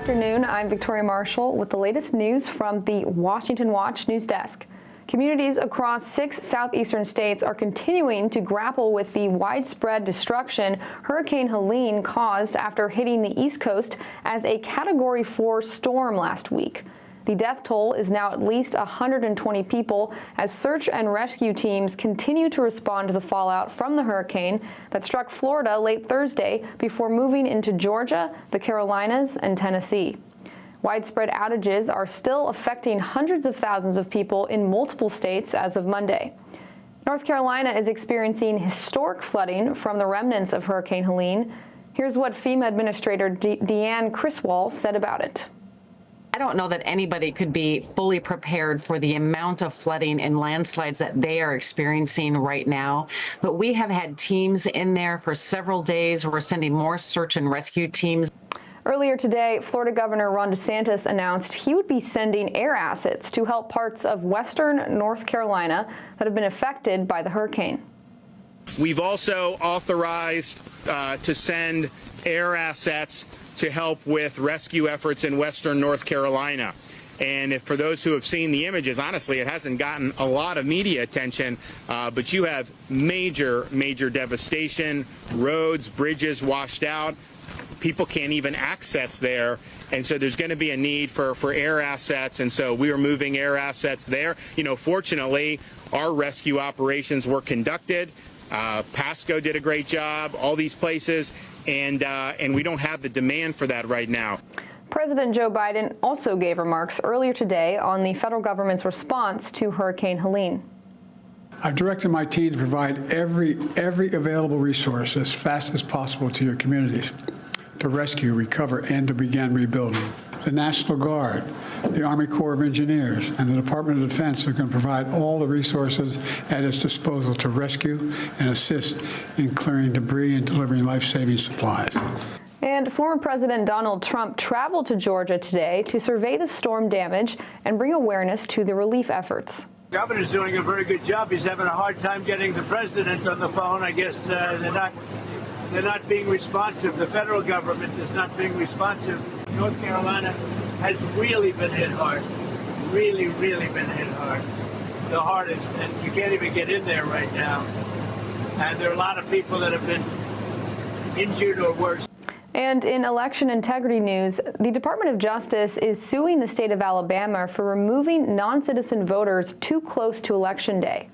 afternoon. I'm Victoria Marshall with the latest news from the Washington Watch news desk. Communities across 6 southeastern states are continuing to grapple with the widespread destruction Hurricane Helene caused after hitting the East Coast as a Category 4 storm last week. The death toll is now at least 120 people as search and rescue teams continue to respond to the fallout from the hurricane that struck Florida late Thursday before moving into Georgia, the Carolinas, and Tennessee. Widespread outages are still affecting hundreds of thousands of people in multiple states as of Monday. North Carolina is experiencing historic flooding from the remnants of Hurricane Helene. Here's what FEMA Administrator Deanne Criswell said about it. I don't know that anybody could be fully prepared for the amount of flooding and landslides that they are experiencing right now. But we have had teams in there for several days. We're sending more search and rescue teams. Earlier today, Florida Governor Ron DeSantis announced he would be sending air assets to help parts of western North Carolina that have been affected by the hurricane. We've also authorized to send air assets to help with rescue efforts in western North Carolina. And for those who have seen the images, honestly, it hasn't gotten a lot of media attention, but you have major devastation, roads, bridges washed out. People can't even access there. And so there's going to be a need for air assets. And so we are moving air assets there. You know, fortunately, our rescue operations were conducted. Pasco did a great job, all these places, and we don't have the demand for that right now. President Joe Biden also gave remarks earlier today on the federal government's response to Hurricane Helene. I've directed my team to provide every available resource as fast as possible to your communities to rescue, recover, and to begin rebuilding. The National Guard, the Army Corps of Engineers, and the Department of Defense are going to provide all the resources at its disposal to rescue and assist in clearing debris and delivering life-saving supplies. And former President Donald Trump traveled to Georgia today to survey the storm damage and bring awareness to the relief efforts. The governor's doing a very good job. He's having a hard time getting the president on the phone. I guess they're not being responsive. The federal government is not being responsive. North Carolina has really been hit hard. Really been hit hard. The hardest. And you can't even get in there right now. And there are a lot of people that have been injured or worse. And in election integrity news, the Department of Justice is suing the state of Alabama for removing non-citizen voters too close to Election Day.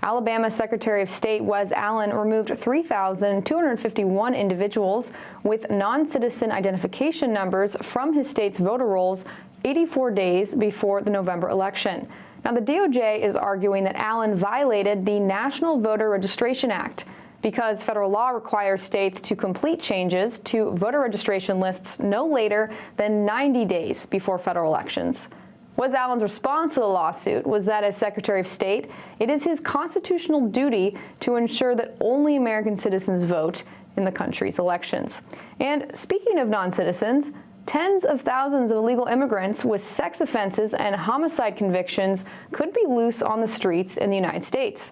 Alabama Secretary of State Wes Allen removed 3,251 individuals with non-citizen identification numbers from his state's voter rolls 84 days before the November election. Now, the DOJ is arguing that Allen violated the National Voter Registration Act because federal law requires states to complete changes to voter registration lists no later than 90 days before federal elections. Wes Allen's response to the lawsuit was that as Secretary of State, it is his constitutional duty to ensure that only American citizens vote in the country's elections. And speaking of non-citizens, tens of thousands of illegal immigrants with sex offenses and homicide convictions could be loose on the streets in the United States.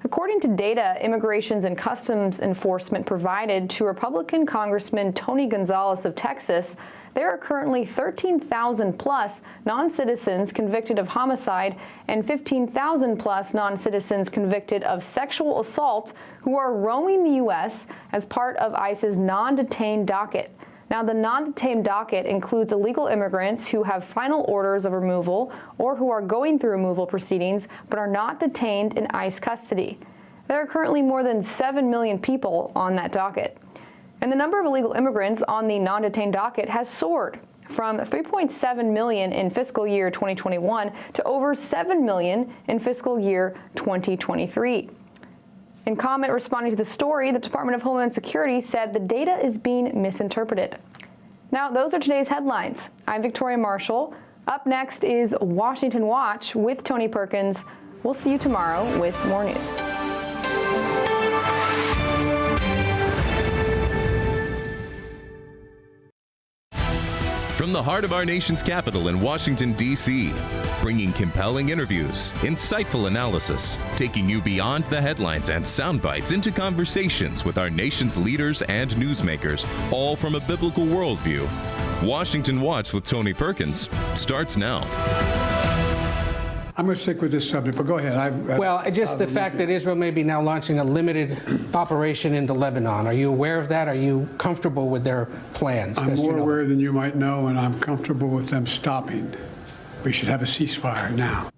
According to data Immigrations and Customs Enforcement provided to Republican Congressman Tony Gonzalez of Texas, there are currently 13,000 plus non-citizens convicted of homicide and 15,000 plus non-citizens convicted of sexual assault who are roaming the U.S. as part of ICE's non-detained docket. Now, the non-detained docket includes illegal immigrants who have final orders of removal or who are going through removal proceedings but are not detained in ICE custody. There are currently more than 7 million people on that docket. And the number of illegal immigrants on the non-detained docket has soared from 3.7 million in fiscal year 2021 to over 7 million in fiscal year 2023. In comment responding to the story, the Department of Homeland Security said the data is being misinterpreted. Now, those are today's headlines. I'm Victoria Marshall. Up next is Washington Watch with Tony Perkins. We'll see you tomorrow with more news. From the heart of our nation's capital in Washington, D.C., bringing compelling interviews, insightful analysis, taking you beyond the headlines and sound bites into conversations with our nation's leaders and newsmakers, all from a biblical worldview. Washington Watch with Tony Perkins starts now. I'm going to stick with this subject, but go ahead. Well, just the fact that Israel may be now launching a limited operation into Lebanon. Are you aware of that? Are you comfortable with their plans? I'm more aware than you might know, and I'm comfortable with them stopping. We should have a ceasefire now.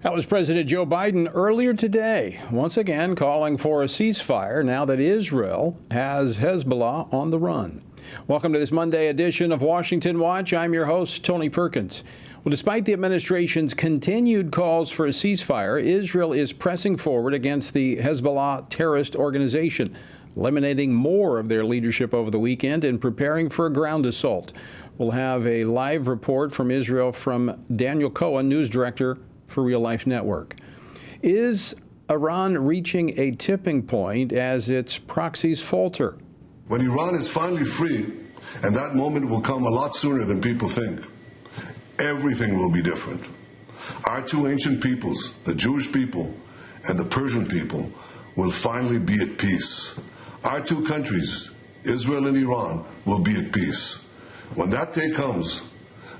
That was President Joe Biden earlier today, once again calling for a ceasefire now that Israel has Hezbollah on the run. Welcome to this Monday edition of Washington Watch. I'm your host, Tony Perkins. Well, despite the administration's continued calls for a ceasefire, Israel is pressing forward against the Hezbollah terrorist organization, eliminating more of their leadership over the weekend and preparing for a ground assault. We'll have a live report from Israel from Daniel Cohen, news director for Real Life Network. Is Iran reaching a tipping point as its proxies falter? When Iran is finally free, and that moment will come a lot sooner than people think, everything will be different. Our two ancient peoples, the Jewish people and the Persian people, will finally be at peace. Our two countries, Israel and Iran, will be at peace. When that day comes,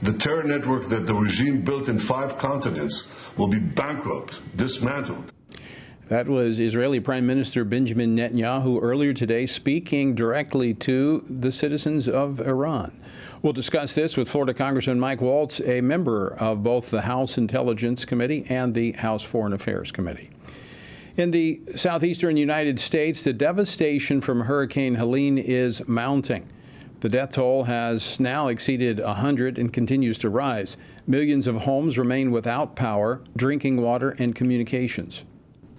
the terror network that the regime built in 5 continents will be bankrupt, dismantled. That was Israeli Prime Minister Benjamin Netanyahu earlier today speaking directly to the citizens of Iran. We'll discuss this with Florida Congressman Mike Waltz, a member of both the House Intelligence Committee and the House Foreign Affairs Committee. In the southeastern United States, the devastation from Hurricane Helene is mounting. The death toll has now exceeded 100 and continues to rise. Millions of homes remain without power, drinking water, and communications.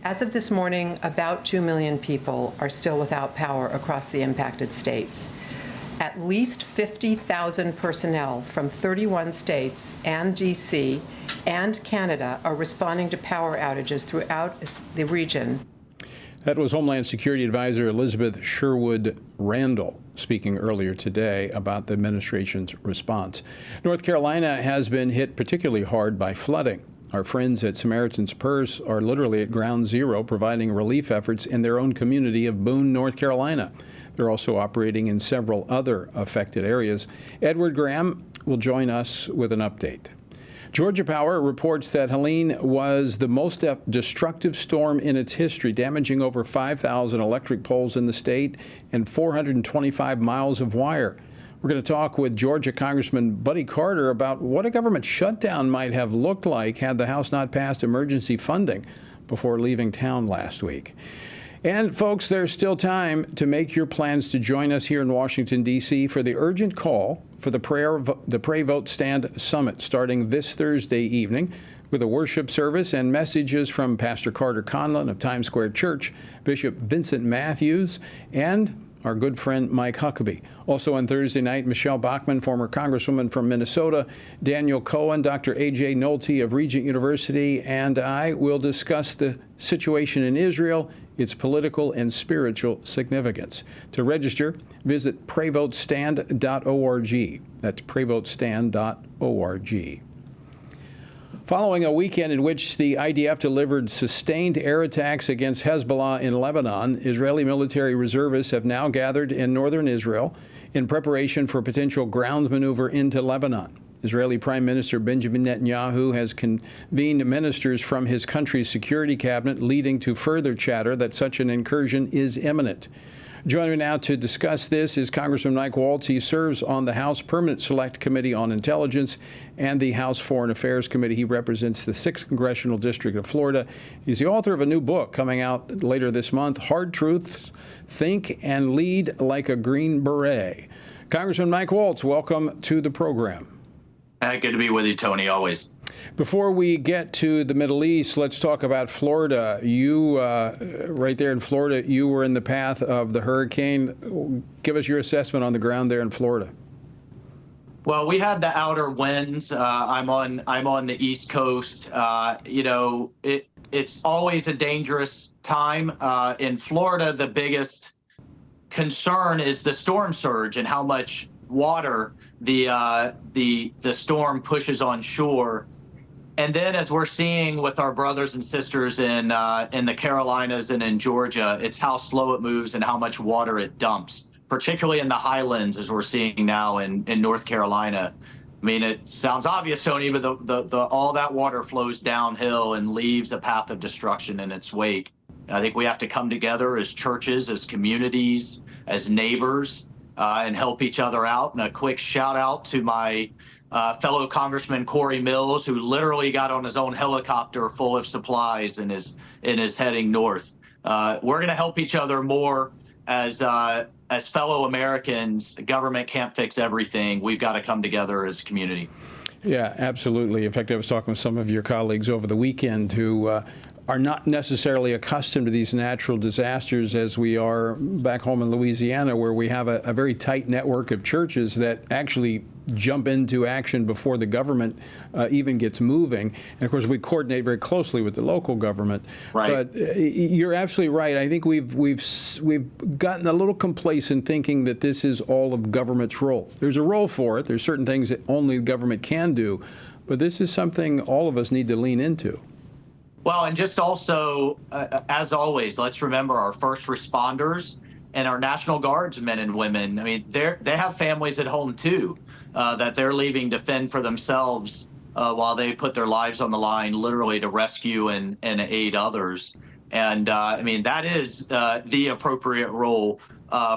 As of this morning, about 2 million people are still without power across the impacted states. At least 50,000 personnel from 31 states and D.C. and Canada are responding to power outages throughout the region. That was Homeland Security Advisor Elizabeth Sherwood Randall speaking earlier today about the administration's response. North Carolina has been hit particularly hard by flooding. Our friends at Samaritan's Purse are literally at ground zero, providing relief efforts in their own community of Boone, North Carolina. They're also operating in several other affected areas. Edward Graham will join us with an update. Georgia Power reports that Helene was the most destructive storm in its history, damaging over 5,000 electric poles in the state and 425 miles of wire. We're going to talk with Georgia Congressman Buddy Carter about what a government shutdown might have looked like had the House not passed emergency funding before leaving town last week. And folks, there's still time to make your plans to join us here in Washington, D.C. for the urgent call for the Pray Vote Stand Summit starting this Thursday evening with a worship service and messages from Pastor Carter Conlon of Times Square Church, Bishop Vincent Matthews, and our good friend Mike Huckabee. Also on Thursday night, Michelle Bachmann, former Congresswoman from Minnesota, Daniel Cohen, Dr. A.J. Nolte of Regent University, and I will discuss the situation in Israel, its political and spiritual significance. To register, visit prayvotestand.org. That's prayvotestand.org. Following a weekend in which the IDF delivered sustained air attacks against Hezbollah in Lebanon, Israeli military reservists have now gathered in northern Israel in preparation for a potential ground maneuver into Lebanon. Israeli Prime Minister Benjamin Netanyahu has convened ministers from his country's security cabinet, leading to further chatter that such an incursion is imminent. Joining me now to discuss this is Congressman Mike Waltz. He serves on the House Permanent Select Committee on Intelligence and the House Foreign Affairs Committee. He represents the 6th Congressional District of Florida. He's the author of a new book coming out later this month, Hard Truths, Think and Lead Like a Green Beret. Congressman Mike Waltz, welcome to the program. Good to be with you, Tony, always. Before we get to the Middle East, let's talk about Florida. You, right there in Florida, you were in the path of the hurricane. Give us your assessment on the ground there in Florida. Well, we had the outer winds. I'm on the East Coast. It's always a dangerous time. In Florida, the biggest concern is the storm surge and how much water the storm pushes on shore. And then, as we're seeing with our brothers and sisters in the Carolinas and in Georgia, it's how slow it moves and how much water it dumps particularly in the highlands, as we're seeing now in North Carolina. I mean, it sounds obvious, Tony, but all that water flows downhill and leaves a path of destruction in its wake. I think we have to come together as churches, as communities, as neighbors, and help each other out. And a quick shout out to my fellow Congressman Corey Mills, who literally got on his own helicopter full of supplies and is heading north. We're going to help each other more as fellow Americans. Government can't fix everything. We've got to come together as a community. Yeah, absolutely. In fact, I was talking with some of your colleagues over the weekend who are not necessarily accustomed to these natural disasters as we are back home in Louisiana, where we have a very tight network of churches that actually jump into action before the government even gets moving. And of course, we coordinate very closely with the local government. Right. But you're absolutely right. I think we've gotten a little complacent thinking that this is all of government's role. There's a role for it. There's certain things that only government can do. But this is something all of us need to lean into. Well, and just also, as always, let's remember our first responders and our National Guards men and women. I mean, they have families at home, too, that they're leaving to fend for themselves while they put their lives on the line, literally to rescue and aid others. And I mean, that is the appropriate role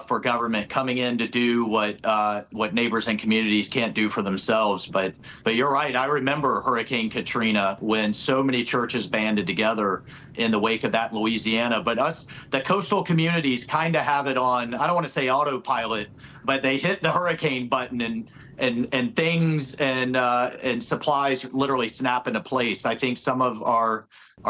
for government, coming in to do what neighbors and communities can't do for themselves. But you're right. I remember Hurricane Katrina, when so many churches banded together in the wake of that in Louisiana. But us, the coastal communities, kind of have it on, I don't want to say autopilot, but they hit the hurricane button and things and supplies literally snap into place. I think some of our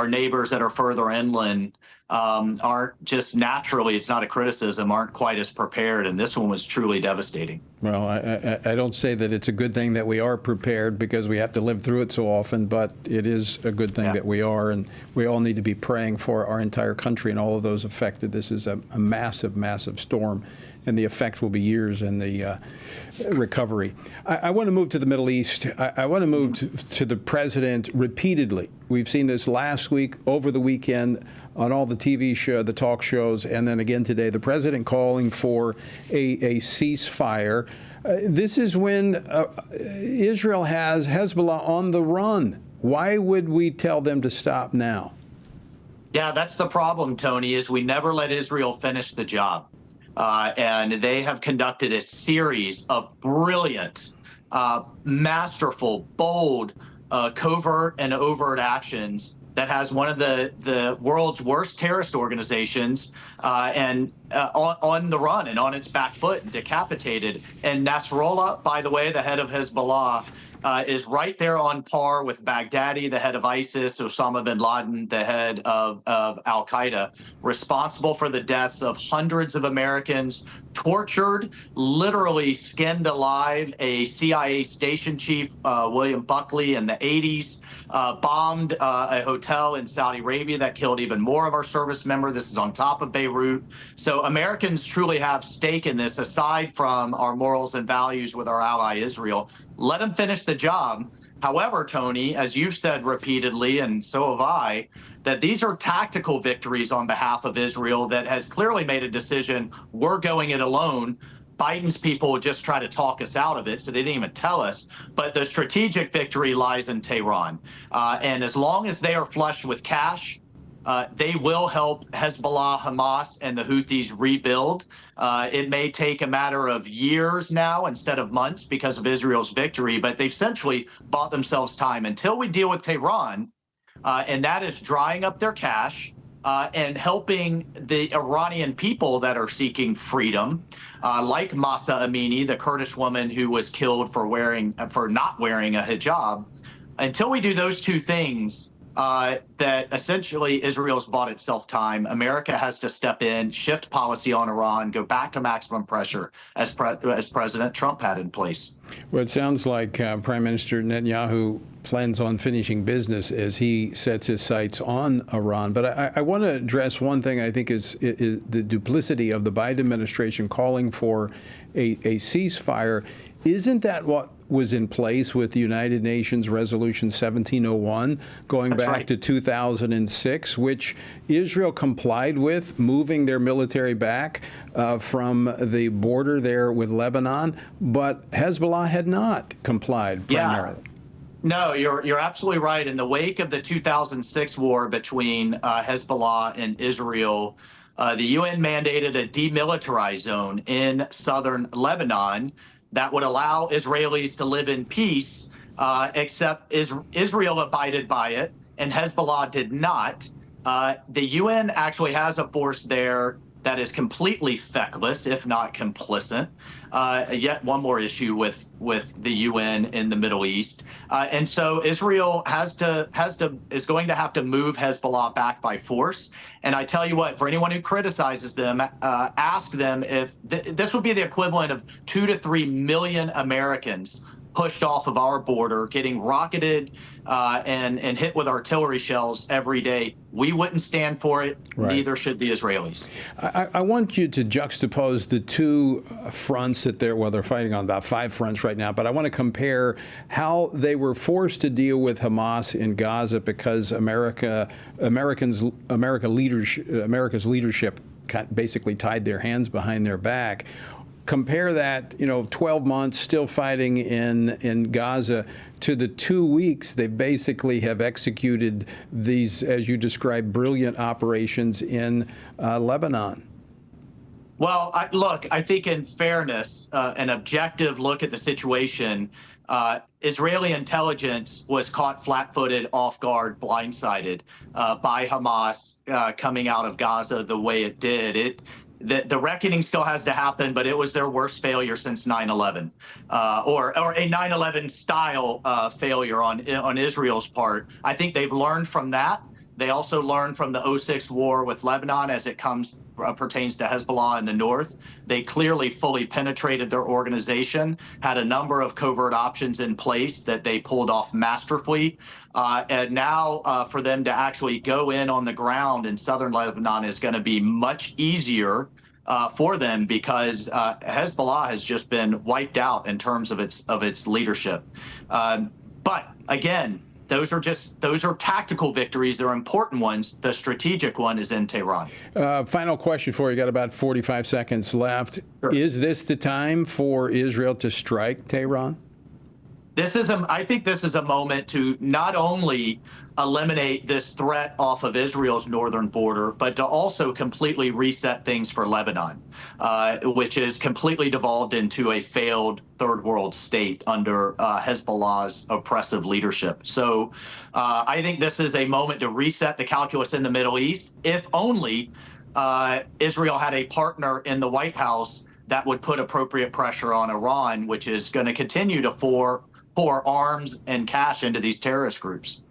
neighbors that are further inland aren't just naturally, it's not a criticism, aren't quite as prepared. And this one was truly devastating. Well, I don't say that it's a good thing that we are prepared, because we have to live through it so often, but it is a good thing that we are. And we all need to be praying for our entire country and all of those affected. This is a massive, massive storm, and the effect will be years in the recovery. I want to move to the Middle East. I want to move to the president repeatedly. We've seen this last week, over the weekend, on all the TV show, the talk shows, and then again today, the president calling for a ceasefire. This is when Israel has Hezbollah on the run. Why would we tell them to stop now? Yeah, that's the problem, Tony, is we never let Israel finish the job. And they have conducted a series of brilliant, masterful, bold, covert and overt actions that has one of the world's worst terrorist organizations and on the run and on its back foot and decapitated. And Nasrallah, by the way, the head of Hezbollah, is right there on par with Baghdadi, the head of ISIS, Osama bin Laden, the head of al-Qaeda, responsible for the deaths of hundreds of Americans, tortured, literally skinned alive a CIA station chief, William Buckley, in the 80s, bombed a hotel in Saudi Arabia that killed even more of our service members. This is on top of Beirut. So Americans truly have stake in this, aside from our morals and values with our ally Israel. Let them finish the job. However, Tony, as you've said repeatedly, and so have I, that these are tactical victories on behalf of Israel that has clearly made a decision, we're going it alone. Biden's people just try to talk us out of it, so they didn't even tell us. But the strategic victory lies in Tehran. And as long as they are flush with cash, they will help Hezbollah, Hamas, and the Houthis rebuild. It may take a matter of years now instead of months because of Israel's victory, but they've essentially bought themselves time until we deal with Tehran, and that is drying up their cash and helping the Iranian people that are seeking freedom, like Mahsa Amini, the Kurdish woman who was killed for not wearing a hijab. Until we do those two things, that essentially Israel's bought itself time. America has to step in, shift policy on Iran, go back to maximum pressure as President Trump had in place. Well, it sounds like Prime Minister Netanyahu plans on finishing business as he sets his sights on Iran. But I want to address one thing I think is the duplicity of the Biden administration calling for a ceasefire. Isn't that what was in place with the United Nations Resolution 1701 going That's back right. to 2006, which Israel complied with, moving their military back from the border there with Lebanon, but Hezbollah had not complied primarily? No, you're absolutely right. In the wake of the 2006 war between Hezbollah and Israel, the UN mandated a demilitarized zone in southern Lebanon that would allow Israelis to live in peace, except Israel abided by it and Hezbollah did not. The UN actually has a force there that is completely feckless, if not complicit. Yet one more issue with the UN in the Middle East, and so Israel is going to have to move Hezbollah back by force. And I tell you what, for anyone who criticizes them, ask them if this would be the equivalent of 2 to 3 million Americans pushed off of our border, getting rocketed and hit with artillery shells every day. We wouldn't stand for it. Right. Neither should the Israelis. I want you to juxtapose the two fronts that they're fighting on, about 5 fronts right now, but I want to compare how they were forced to deal with Hamas in Gaza because America's leadership basically tied their hands behind their back. Compare that, 12 months still fighting in Gaza to the 2 weeks they basically have executed these, as you described, brilliant operations in Lebanon. Well, I think in fairness, an objective look at the situation, Israeli intelligence was caught flat-footed, off guard, blindsided by Hamas coming out of Gaza the way it did. The reckoning still has to happen, but it was their worst failure since 9/11, or a 9/11 style failure on Israel's part. I think they've learned from that. They also learned from the 2006 war with Lebanon as it pertains to Hezbollah in the north. They clearly fully penetrated their organization, had a number of covert options in place that they pulled off masterfully. And now for them to actually go in on the ground in southern Lebanon is going to be much easier for them because Hezbollah has just been wiped out in terms of its leadership. But again, those are tactical victories. They're important ones. The strategic one is in Tehran. Final question for you. Got about 45 seconds left. Sure. Is this the time for Israel to strike Tehran? I think this is a moment to not only eliminate this threat off of Israel's northern border, but to also completely reset things for Lebanon, which is completely devolved into a failed third world state under Hezbollah's oppressive leadership. So I think this is a moment to reset the calculus in the Middle East, if only Israel had a partner in the White House that would put appropriate pressure on Iran, which is going to continue to pour arms and cash into these terrorist groups.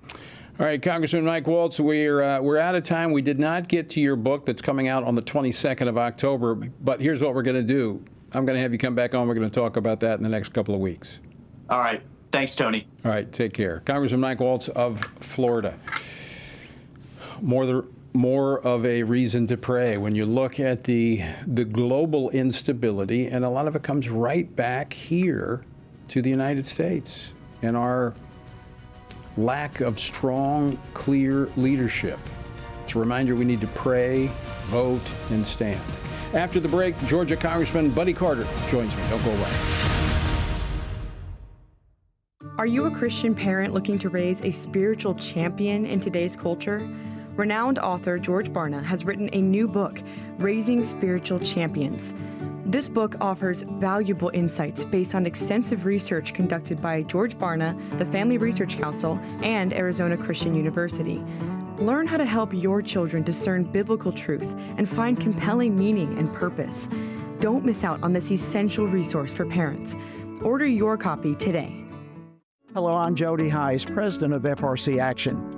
All right, Congressman Mike Waltz, we're out of time. We did not get to your book that's coming out on the 22nd of October, but here's what we're going to do. I'm going to have you come back on. We're going to talk about that in the next couple of weeks. All right. Thanks, Tony. All right, take care. Congressman Mike Waltz of Florida. More of a reason to pray when you look at the global instability, and a lot of it comes right back here to the United States and our lack of strong, clear leadership. It's a reminder we need to pray, vote, and stand. After the break, Georgia Congressman Buddy Carter joins me. Don't go away. Are you a Christian parent looking to raise a spiritual champion in today's culture? Renowned author George Barna has written a new book, Raising Spiritual Champions. This book offers valuable insights based on extensive research conducted by George Barna, the Family Research Council, and Arizona Christian University. Learn how to help your children discern biblical truth and find compelling meaning and purpose. Don't miss out on this essential resource for parents. Order your copy today. Hello, I'm Jody Heiss, president of FRC Action.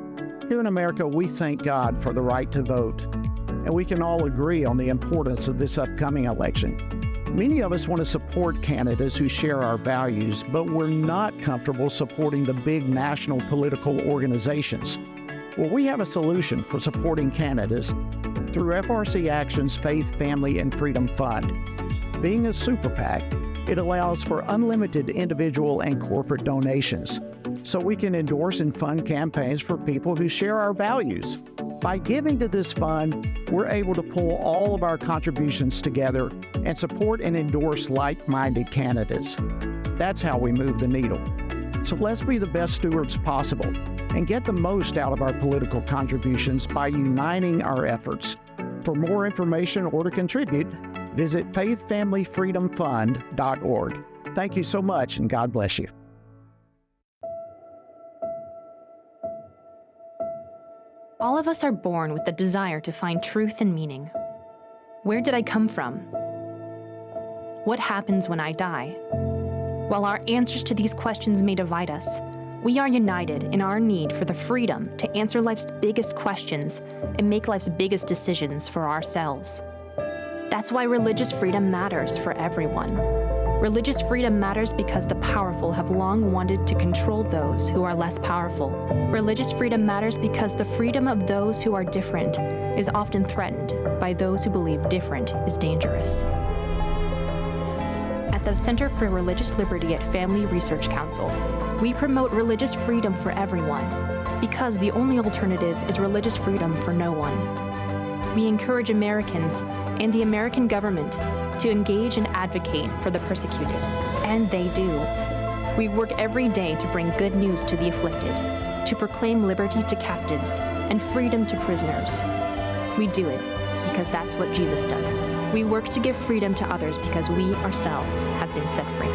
Here in America, we thank God for the right to vote, and we can all agree on the importance of this upcoming election. Many of us want to support candidates who share our values, but we're not comfortable supporting the big national political organizations. Well, we have a solution for supporting candidates through FRC Action's Faith, Family, and Freedom Fund. Being a super PAC, It allows for unlimited individual and corporate donations, so we can endorse and fund campaigns for people who share our values. By giving to this fund, we're able to pull all of our contributions together and support and endorse like-minded candidates. That's how we move the needle. So let's be the best stewards possible and get the most out of our political contributions by uniting our efforts. For more information or to contribute, visit faithfamilyfreedomfund.org. Thank you so much, and God bless you. All of us are born with the desire to find truth and meaning. Where did I come from? What happens when I die? While our answers to these questions may divide us, we are united in our need for the freedom to answer life's biggest questions and make life's biggest decisions for ourselves. That's why religious freedom matters for everyone. Religious freedom matters because the powerful have long wanted to control those who are less powerful. Religious freedom matters because the freedom of those who are different is often threatened by those who believe different is dangerous. At the Center for Religious Liberty at Family Research Council, we promote religious freedom for everyone because the only alternative is religious freedom for no one. We encourage Americans and the American government to engage and advocate for the persecuted, and they do. We work every day to bring good news to the afflicted, to proclaim liberty to captives and freedom to prisoners. We do it because that's what Jesus does. We work to give freedom to others because we ourselves have been set free.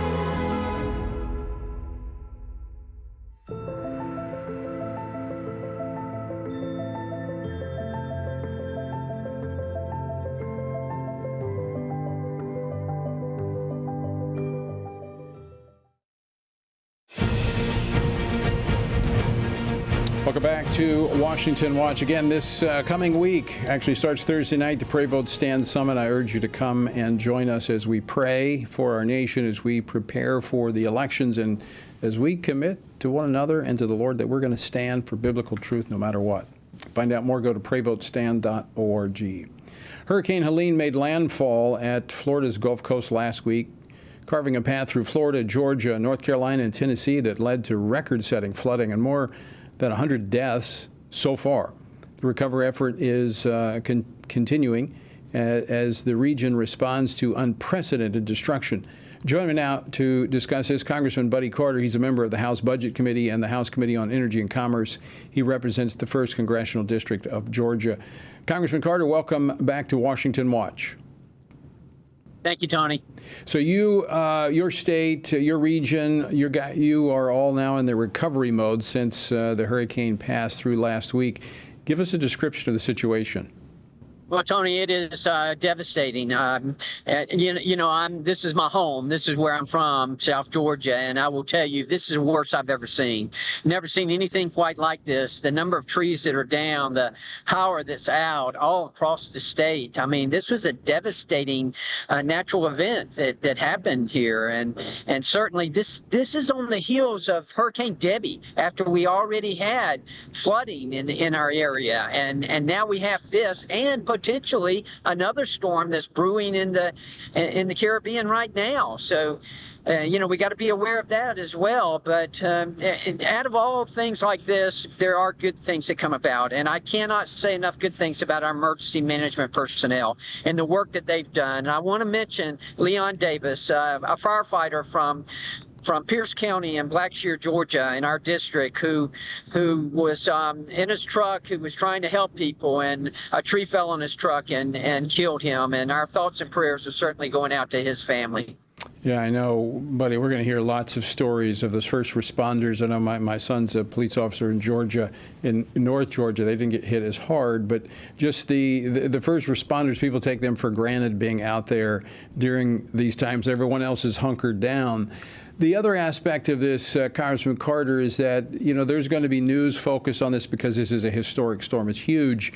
Welcome back to Washington Watch. Again, this coming week actually starts Thursday night, the Pray Vote Stand Summit. I urge you to come and join us as we pray for our nation, as we prepare for the elections, and as we commit to one another and to the Lord that we're going to stand for biblical truth no matter what. Find out more, go to prayvotestand.org. Hurricane Helene made landfall at Florida's Gulf Coast last week, carving a path through Florida, Georgia, North Carolina, and Tennessee that led to record-setting flooding and more than 100 deaths so far. The recovery effort is continuing as the region responds to unprecedented destruction. Joining me now to discuss this, Congressman Buddy Carter. He's a member of the House Budget Committee and the House Committee on Energy and Commerce. He represents the 1st Congressional District of Georgia. Congressman Carter, welcome back to Washington Watch. Thank you, Tony. So you, your state, your region, you are all now in the recovery mode since the hurricane passed through last week. Give us a description of the situation. Well, Tony, it is devastating. This is my home. This is where I'm from, South Georgia, and I will tell you, this is the worst I've ever seen. Never seen anything quite like this. The number of trees that are down, the power that's out all across the state. I mean, this was a devastating natural event that happened here, and certainly this is on the heels of Hurricane Debbie, after we already had flooding in our area, and now we have this, and potentially another storm that's brewing in the Caribbean right now. So, we got to be aware of that as well. But out of all things like this, there are good things that come about. And I cannot say enough good things about our emergency management personnel and the work that they've done. And I want to mention Leon Davis, a firefighter from Pierce County in Blackshear, Georgia, in our district, who was in his truck, who was trying to help people, and a tree fell on his truck and killed him. And our thoughts and prayers are certainly going out to his family. Yeah, I know, buddy. We're going to hear lots of stories of those first responders. I know my son's a police officer in Georgia, in North Georgia. They didn't get hit as hard, but just the first responders, people take them for granted being out there during these times. Everyone else is hunkered down. The other aspect of this, Congressman Carter, is that, there's going to be news focused on this because this is a historic storm. It's huge.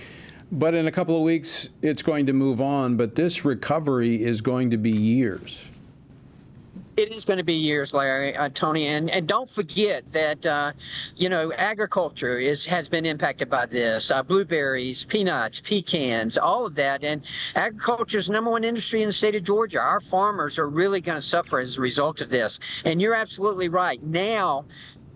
But in a couple of weeks, it's going to move on. But this recovery is going to be years. It is going to be years, Larry, Tony, and don't forget that agriculture has been impacted by this. Blueberries, peanuts, pecans, all of that, and agriculture is #1 industry in the state of Georgia. Our farmers are really going to suffer as a result of this. And you're absolutely right. Now,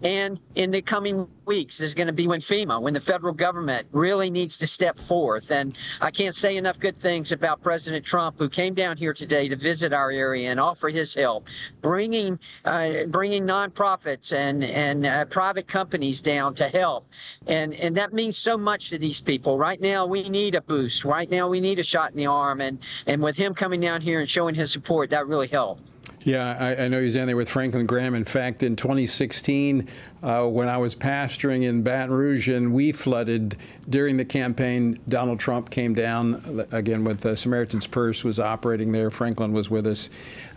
and in the coming weeks is going to be when the federal government really needs to step forth. And I can't say enough good things about President Trump, who came down here today to visit our area and offer his help, bringing nonprofits and private companies down to help. And that means so much to these people. Right now, we need a boost. Right now, we need a shot in the arm. And with him coming down here and showing his support, that really helped. Yeah, I know he's down there with Franklin Graham. In fact, in 2016, when I was pastoring in Baton Rouge and we flooded during the campaign, Donald Trump came down again with Samaritan's Purse, was operating there. Franklin was with us.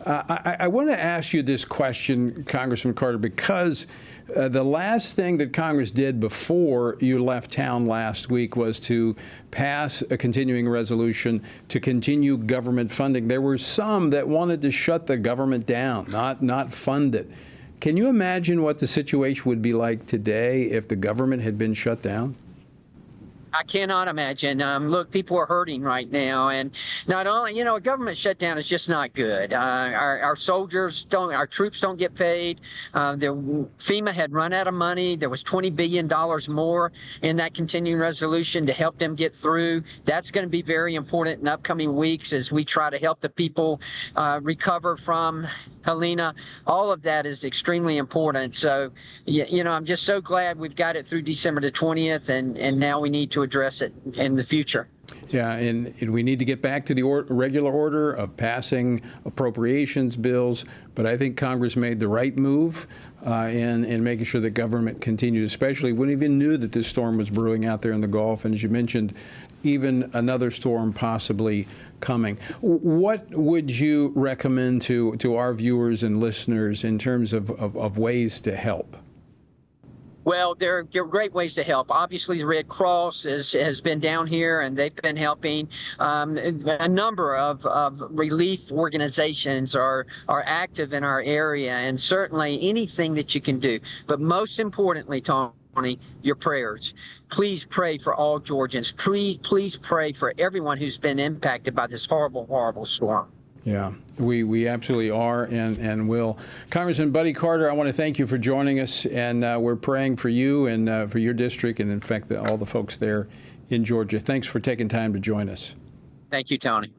I want to ask you this question, Congressman Carter, because the last thing that Congress did before you left town last week was to pass a continuing resolution to continue government funding. There were some that wanted to shut the government down, not fund it. Can you imagine what the situation would be like today if the government had been shut down? I cannot imagine. Look, people are hurting right now, and not only, a government shutdown is just not good. Our troops don't get paid. FEMA had run out of money. There was $20 billion more in that continuing resolution to help them get through. That's going to be very important in upcoming weeks as we try to help the people recover from Helena. All of that is extremely important. So, I'm just so glad we've got it through December the 20th, and now we need to address it in the future. Yeah, and we need to get back to the regular order of passing appropriations bills. But I think Congress made the right move in making sure that government continued, especially when we even knew that this storm was brewing out there in the Gulf. And as you mentioned, even another storm possibly coming. What would you recommend to our viewers and listeners in terms of ways to help? Well, there are great ways to help. Obviously, the Red Cross has been down here, and they've been helping. A number of relief organizations are active in our area, and certainly anything that you can do. But most importantly, Tony, your prayers. Please pray for all Georgians. Please pray for everyone who's been impacted by this horrible, horrible storm. Yeah, we absolutely are and will. Congressman Buddy Carter, I want to thank you for joining us, and we're praying for you and for your district and, in fact, all the folks there in Georgia. Thanks for taking time to join us. Thank you, Tony.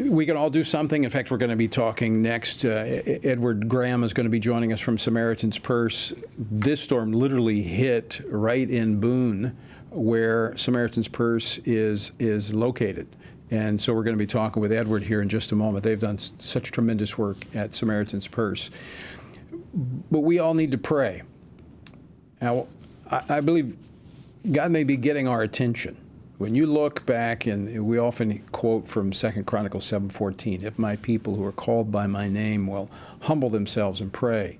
We can all do something. In fact, we're going to be talking next. Edward Graham is going to be joining us from Samaritan's Purse. This storm literally hit right in Boone, where Samaritan's Purse is located. And so we're going to be talking with Edward here in just a moment. They've done such tremendous work at Samaritan's Purse. But we all need to pray. Now, I believe God may be getting our attention. When you look back, and we often quote from 2 Chronicles 7:14, if my people who are called by my name will humble themselves and pray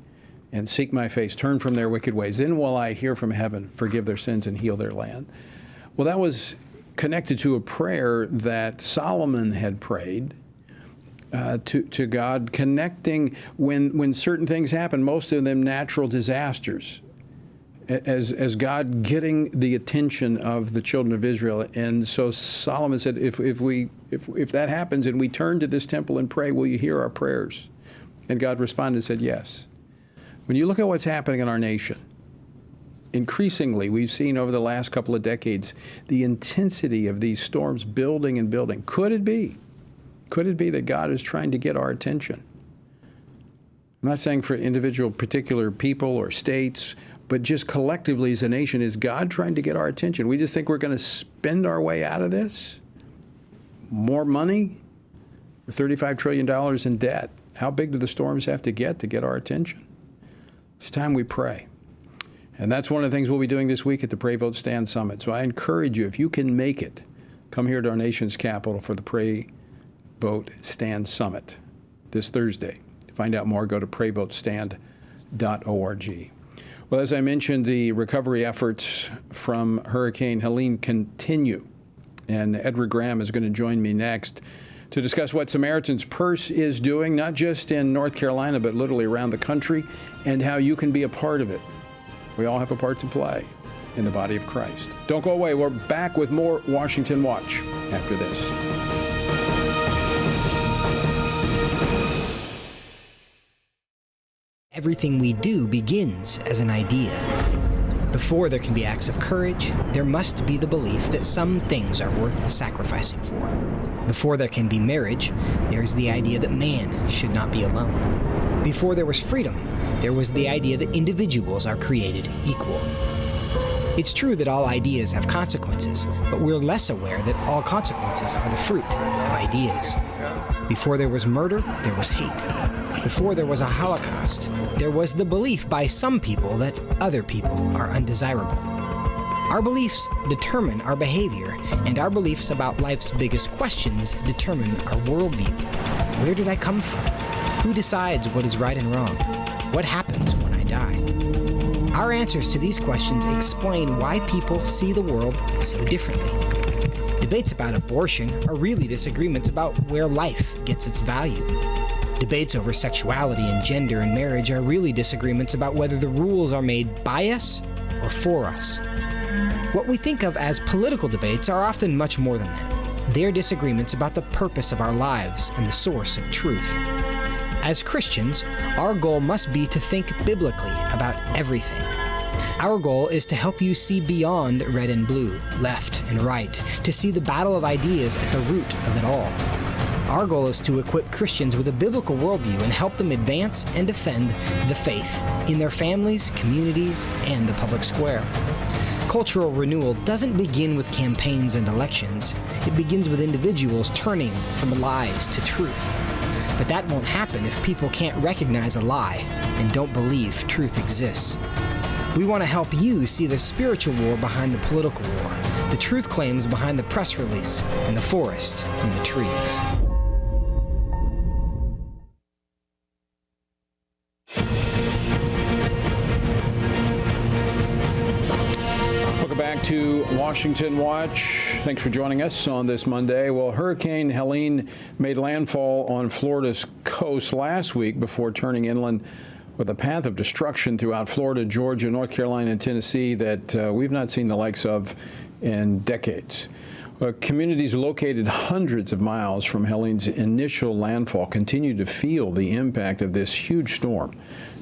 and seek my face, turn from their wicked ways, then will I hear from heaven, forgive their sins, and heal their land. Well, that was connected to a prayer that Solomon had prayed to God, connecting when certain things happen, most of them natural disasters, as God getting the attention of the children of Israel. And so Solomon said, if that happens and we turn to this temple and pray, will you hear our prayers? And God responded and said, yes. When you look at what's happening in our nation, increasingly, we've seen over the last couple of decades the intensity of these storms building and building. Could it be that God is trying to get our attention? I'm not saying for individual particular people or states, but just collectively as a nation, is God trying to get our attention? We just think we're going to spend our way out of this? More money? $35 trillion in debt. How big do the storms have to get our attention? It's time we pray. And that's one of the things we'll be doing this week at the Pray, Vote, Stand Summit. So I encourage you, if you can make it, come here to our nation's capital for the Pray, Vote, Stand Summit this Thursday. To find out more, go to prayvotestand.org. Well, as I mentioned, the recovery efforts from Hurricane Helene continue. And Edward Graham is going to join me next. to discuss what Samaritan's Purse is doing, not just in North Carolina, but literally around the country, and how you can be a part of it. We all have a part to play in the body of Christ. Don't go away. We're back with more Washington Watch after this. Everything we do begins as an idea. Before there can be acts of courage, there must be the belief that some things are worth sacrificing for. Before there can be marriage, there is the idea that man should not be alone. Before there was freedom, there was the idea that individuals are created equal. It's true that all ideas have consequences, but we're less aware that all consequences are the fruit of ideas. Before there was murder, there was hate. Before there was a Holocaust, there was the belief by some people that other people are undesirable. Our beliefs determine our behavior, and our beliefs about life's biggest questions determine our worldview. Where did I come from? Who decides what is right and wrong? What happens when I die? Our answers to these questions explain why people see the world so differently. Debates about abortion are really disagreements about where life gets its value. Debates over sexuality and gender and marriage are really disagreements about whether the rules are made by us or for us. What we think of as political debates are often much more than that. They're disagreements about the purpose of our lives and the source of truth. As Christians, our goal must be to think biblically about everything. Our goal is to help you see beyond red and blue, left and right, to see the battle of ideas at the root of it all. Our goal is to equip Christians with a biblical worldview and help them advance and defend the faith in their families, communities, and the public square. Cultural renewal doesn't begin with campaigns and elections. It begins with individuals turning from lies to truth. But that won't happen if people can't recognize a lie and don't believe truth exists. We want to help you see the spiritual war behind the political war, the truth claims behind the press release, and the forest from the trees. Back to Washington Watch. Thanks for joining us on this Monday. Well, Hurricane Helene made landfall on Florida's coast last week before turning inland with a path of destruction throughout Florida, Georgia, North Carolina, and Tennessee that we've not seen the likes of in decades. Communities located hundreds of miles from Helene's initial landfall continue to feel the impact of this huge storm,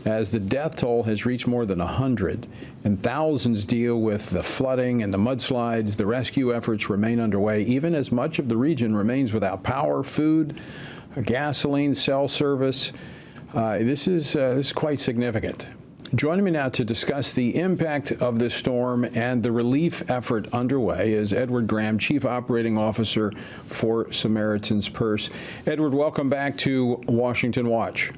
as the death toll has reached more than 100, and thousands deal with the flooding and the mudslides. The rescue efforts remain underway, even as much of the region remains without power, food, gasoline, cell service. This is quite significant. Joining me now to discuss the impact of this storm and the relief effort underway is Edward Graham, Chief Operating Officer for Samaritan's Purse. Edward, welcome back to Washington Watch.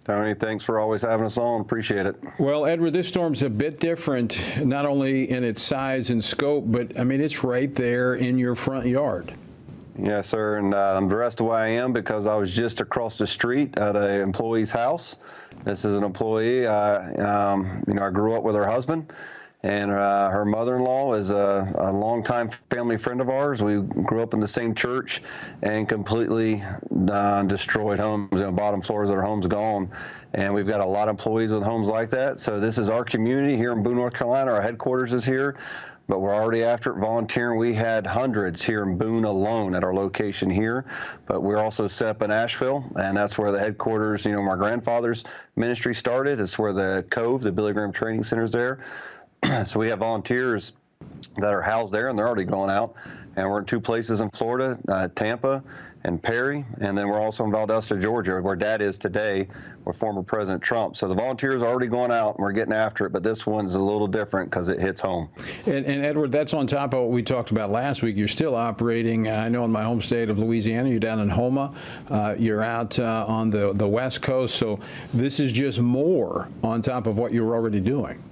Tony, thanks for always having us on. Appreciate it. Well, Edward, this storm's a bit different, not only in its size and scope, but, I mean, it's right there in your front yard. Yes, sir, and I'm dressed the way I am because I was just across the street at an employee's house. This is an employee. I grew up with her husband, and her mother-in-law is a longtime family friend of ours. We grew up in the same church and completely destroyed homes. Bottom floors of their homes gone. And we've got a lot of employees with homes like that. So this is our community here in Boone, North Carolina. Our headquarters is here, but we're already after it volunteering. We had hundreds here in Boone alone at our location here, but we're also set up in Asheville, and that's where the headquarters, my grandfather's ministry started. It's where the Cove, the Billy Graham Training Center is there. So we have volunteers that are housed there, and they're already going out. And we're in two places in Florida, Tampa and Perry, and then we're also in Valdosta, Georgia, where Dad is today, with former President Trump. So the volunteers are already going out, and we're getting after it, but this one's a little different because it hits home. And Edward, that's on top of what we talked about last week. You're still operating, I know in my home state of Louisiana, you're down in Houma, you're out on the West Coast, so this is just more on top of what you're already doing.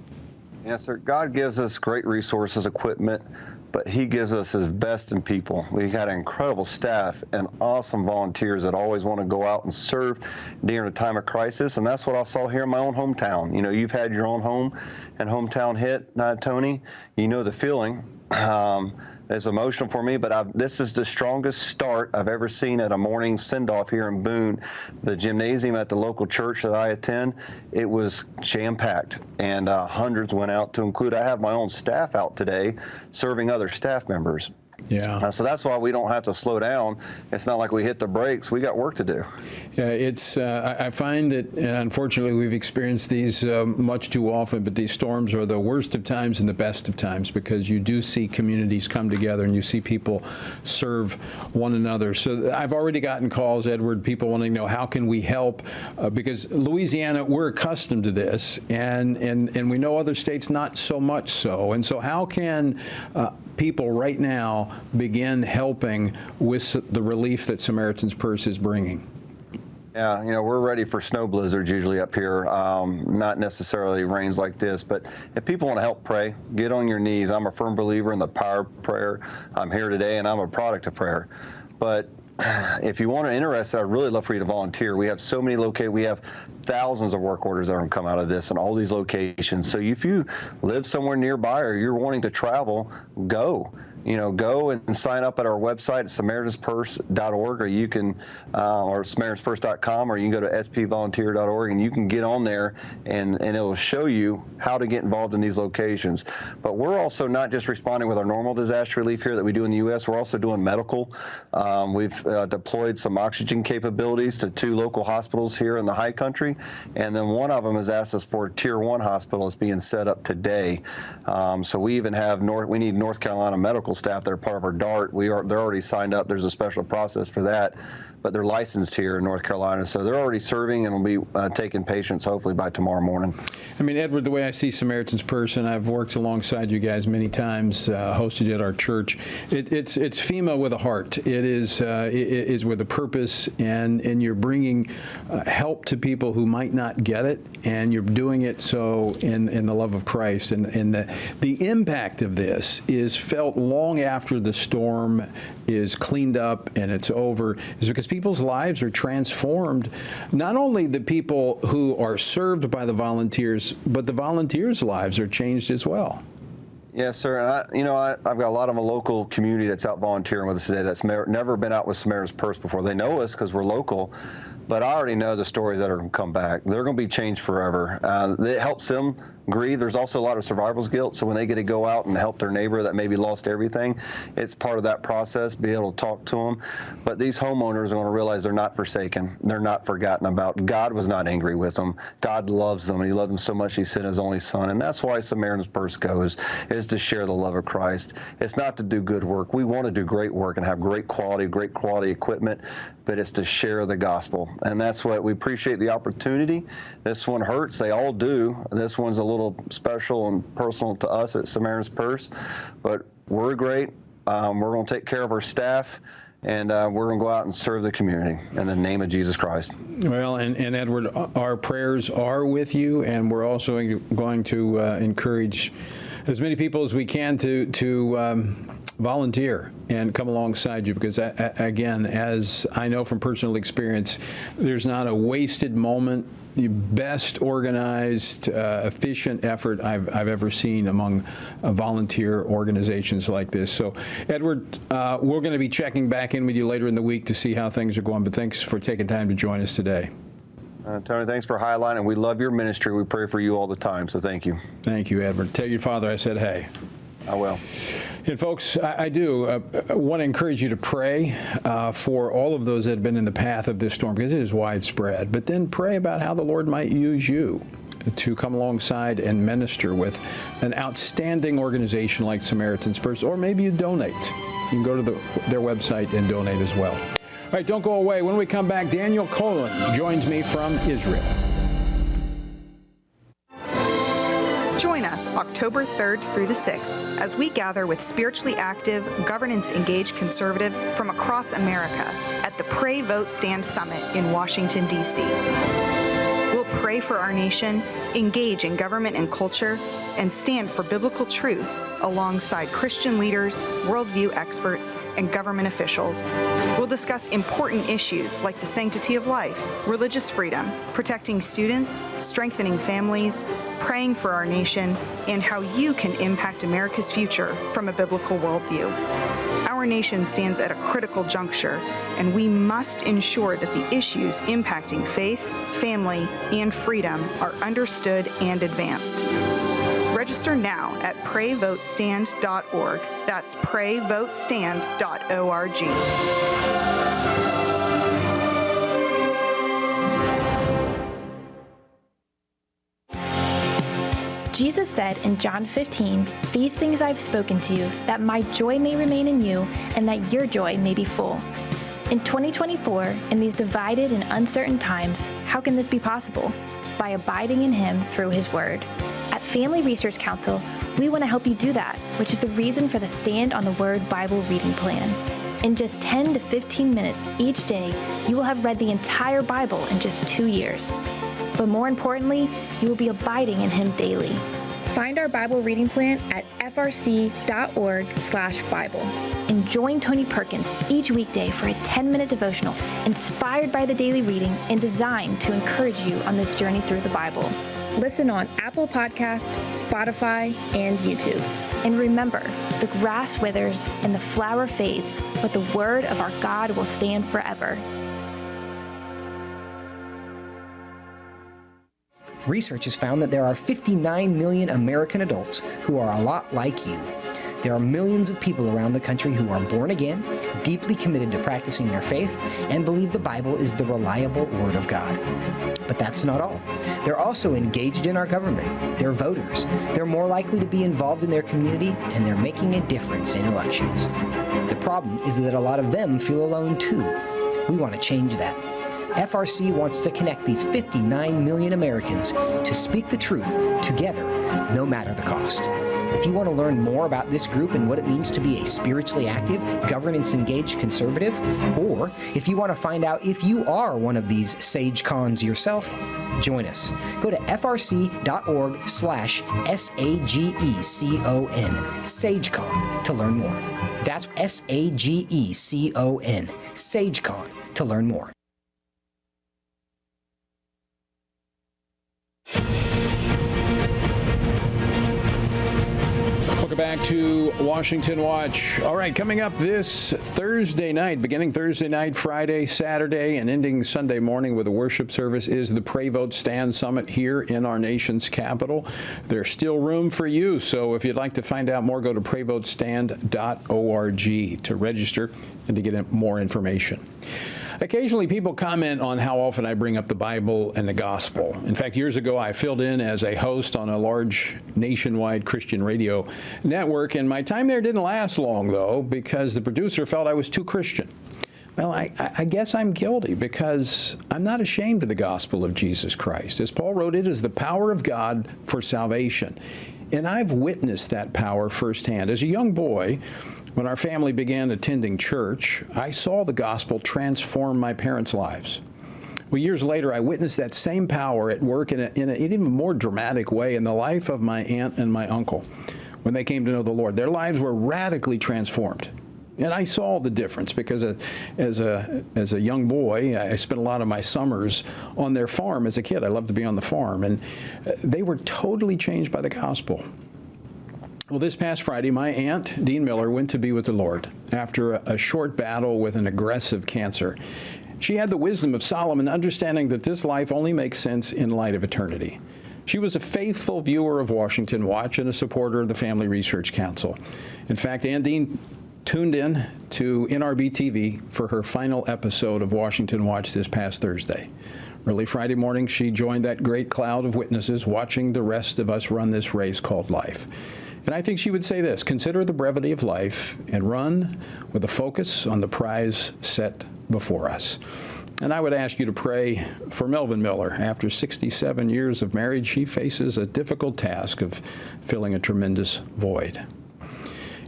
Yes, sir. God gives us great resources, equipment, but he gives us his best in people. We got an incredible staff and awesome volunteers that always want to go out and serve during a time of crisis, and that's what I saw here in my own hometown. You've had your own home and hometown hit, Tony. You know the feeling. It's emotional for me, but this is the strongest start I've ever seen at a morning send-off here in Boone. The gymnasium at the local church that I attend, it was jam-packed, and hundreds went out, to include, I have my own staff out today serving other staff members. Yeah. So that's why we don't have to slow down. It's not like we hit the brakes. We got work to do. Yeah, it's. I find that, and unfortunately, we've experienced these much too often. But these storms are the worst of times and the best of times, because you do see communities come together and you see people serve one another. So I've already gotten calls, Edward, people wanting to know how can we help, because Louisiana, we're accustomed to this, and we know other states not so much so. And so how can people right now begin helping with the relief that Samaritan's Purse is bringing? Yeah, we're ready for snow blizzards usually up here, not necessarily rains like this, but if people want to help pray, get on your knees. I'm a firm believer in the power of prayer. I'm here today, and I'm a product of prayer. But if you want to interested, I'd really love for you to volunteer. We have so many we have thousands of work orders that are going to come out of this in all these locations. So if you live somewhere nearby or you're wanting to travel, go. Go and sign up at our website at SamaritansPurse.org, or you can, or SamaritansPurse.com, or you can go to spvolunteer.org, and you can get on there, and it will show you how to get involved in these locations. But we're also not just responding with our normal disaster relief here that we do in the U.S. We're also doing medical. We've deployed some oxygen capabilities to 2 local hospitals here in the High Country, and then one of them has asked us for a Tier 1 hospital that's being set up today. So we even have we need North Carolina medical staff that are part of our DART. They're already signed up. There's a special process for that, but they're licensed here in North Carolina, so they're already serving and will be taking patients hopefully by tomorrow morning. I mean, Edward, the way I see Samaritan's Purse, and I've worked alongside you guys many times, hosted you at our church. It's FEMA with a heart. It is with a purpose, and you're bringing help to people who might not get it, and you're doing it so in the love of Christ. And the impact of this is felt long after the storm is cleaned up and it's over, is because people's lives are transformed. Not only the people who are served by the volunteers, but the volunteers' lives are changed as well. Yes, sir. And I've got a lot of a local community that's out volunteering with us today that's never been out with Samaritan's Purse before. They know us because we're local, but I already know the stories that are going to come back. They're going to be changed forever. It helps them grieve. There's also a lot of survivor's guilt, so when they get to go out and help their neighbor that maybe lost everything, it's part of that process, be able to talk to them. But these homeowners are going to realize they're not forsaken. They're not forgotten about. God was not angry with them. God loves them, and he loved them so much he sent his only son. And that's why Samaritan's Purse goes, is to share the love of Christ. It's not to do good work. We want to do great work and have great quality equipment, but it's to share the gospel. And that's what we appreciate the opportunity. This one hurts. They all do. This one's a little special and personal to us at Samaritan's Purse, but we're great. We're going to take care of our staff, and we're going to go out and serve the community in the name of Jesus Christ. Well, and Edward, our prayers are with you, and we're also going to encourage as many people as we can to volunteer and come alongside you, because again, as I know from personal experience, there's not a wasted moment. The best organized, efficient effort I've ever seen among volunteer organizations like this. So, Edward, we're going to be checking back in with you later in the week to see how things are going, but thanks for taking time to join us today. Tony, thanks for highlighting. We love your ministry. We pray for you all the time, so thank you. Thank you, Edward. Tell your father I said hey. I will. And folks, I do want to encourage you to pray for all of those that have been in the path of this storm, because it is widespread. But then pray about how the Lord might use you to come alongside and minister with an outstanding organization like Samaritan's Purse, or maybe you donate. You can go to their website and donate as well. All right, don't go away. When we come back, Daniel Cohen joins me from Israel. Join us October 3rd through the 6th as we gather with spiritually active, governance-engaged conservatives from across America at the Pray, Vote, Stand Summit in Washington, D.C. We'll pray for our nation, engage in government and culture, and stand for biblical truth alongside Christian leaders, worldview experts, and government officials. We'll discuss important issues like the sanctity of life, religious freedom, protecting students, strengthening families, praying for our nation, and how you can impact America's future from a biblical worldview. Our nation stands at a critical juncture, and we must ensure that the issues impacting faith, family, and freedom are understood and advanced. Register now at PrayVoteStand.org. That's PrayVoteStand.org. Jesus said in John 15, "These things I've spoken to you, that my joy may remain in you, and that your joy may be full." In 2024, in these divided and uncertain times, how can this be possible? By abiding in Him through His Word. At Family Research Council, we want to help you do that, which is the reason for the Stand on the Word Bible reading plan. In just 10 to 15 minutes each day, you will have read the entire Bible in just 2 years. But more importantly, you will be abiding in Him daily. Find our Bible reading plan at frc.org/Bible. And join Tony Perkins each weekday for a 10-minute devotional inspired by the daily reading and designed to encourage you on this journey through the Bible. Listen on Apple Podcast, Spotify, and YouTube. And remember, the grass withers and the flower fades, but the word of our God will stand forever. Research has found that there are 59 million American adults who are a lot like you. There are millions of people around the country who are born again, deeply committed to practicing their faith, and believe the Bible is the reliable Word of God. But that's not all. They're also engaged in our government. They're voters. They're more likely to be involved in their community, and they're making a difference in elections. The problem is that a lot of them feel alone too. We want to change that. FRC wants to connect these 59 million Americans to speak the truth together, no matter the cost. If you want to learn more about this group and what it means to be a spiritually active, governance-engaged conservative, or if you want to find out if you are one of these sage cons yourself, join us. Go to frc.org/SAGECON, SageCon, to learn more. That's SAGECON, SageCon, to learn more. Welcome back to Washington Watch. All right, coming up this Thursday night, beginning Thursday night, Friday, Saturday, and ending Sunday morning with a worship service is the Pray Vote Stand Summit here in our nation's capital. There's still room for you, so if you'd like to find out more, go to prayvotestand.org to register and to get more information. Occasionally, people comment on how often I bring up the Bible and the gospel. In fact, years ago, I filled in as a host on a large nationwide Christian radio network, and my time there didn't last long, though, because the producer felt I was too Christian. Well, I guess I'm guilty because I'm not ashamed of the gospel of Jesus Christ. As Paul wrote, it is the power of God for salvation. And I've witnessed that power firsthand. As a young boy, when our family began attending church, I saw the gospel transform my parents' lives. Well, years later, I witnessed that same power at work in an even more dramatic way in the life of my aunt and my uncle when they came to know the Lord. Their lives were radically transformed. And I saw the difference because as a young boy, I spent a lot of my summers on their farm as a kid. I loved to be on the farm. And they were totally changed by the gospel. Well, this past Friday, my aunt, Dean Miller, went to be with the Lord after a short battle with an aggressive cancer. She had the wisdom of Solomon, understanding that this life only makes sense in light of eternity. She was a faithful viewer of Washington Watch and a supporter of the Family Research Council. In fact, Aunt Dean tuned in to NRB TV for her final episode of Washington Watch this past Thursday. Early Friday morning, she joined that great cloud of witnesses watching the rest of us run this race called life. And I think she would say this: consider the brevity of life and run with a focus on the prize set before us. And I would ask you to pray for Melvin Miller. After 67 years of marriage, she faces a difficult task of filling a tremendous void.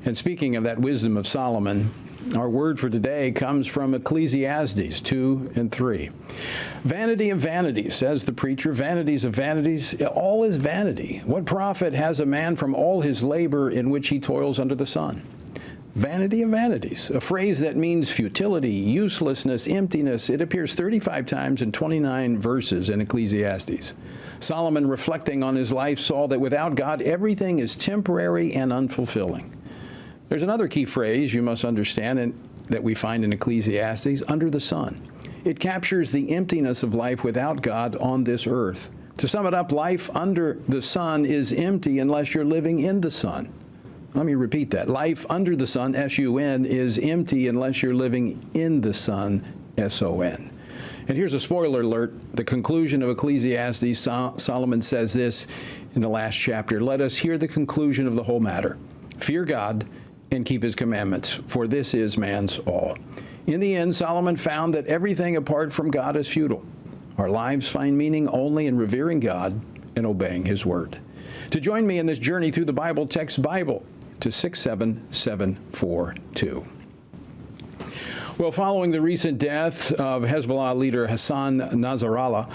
And speaking of that wisdom of Solomon, our word for today comes from Ecclesiastes 2:3. Vanity of vanities, says the preacher, vanities of vanities, all is vanity. What profit has a man from all his labor in which he toils under the sun? Vanity of vanities, a phrase that means futility, uselessness, emptiness. It appears 35 times in 29 verses in Ecclesiastes. Solomon, reflecting on his life, saw that without God, everything is temporary and unfulfilling. There's another key phrase you must understand and that we find in Ecclesiastes, under the sun. It captures the emptiness of life without God on this earth. To sum it up, life under the sun is empty unless you're living in the sun. Let me repeat that. Life under the sun, S-U-N, is empty unless you're living in the sun, S-O-N. And here's a spoiler alert. The conclusion of Ecclesiastes, Solomon says this in the last chapter. Let us hear the conclusion of the whole matter. Fear God and keep his commandments, for this is man's all. In the end, Solomon found that everything apart from God is futile. Our lives find meaning only in revering God and obeying his word. To join me in this journey through the Bible, text Bible to 67742. Well, following the recent death of Hezbollah leader Hassan Nasrallah,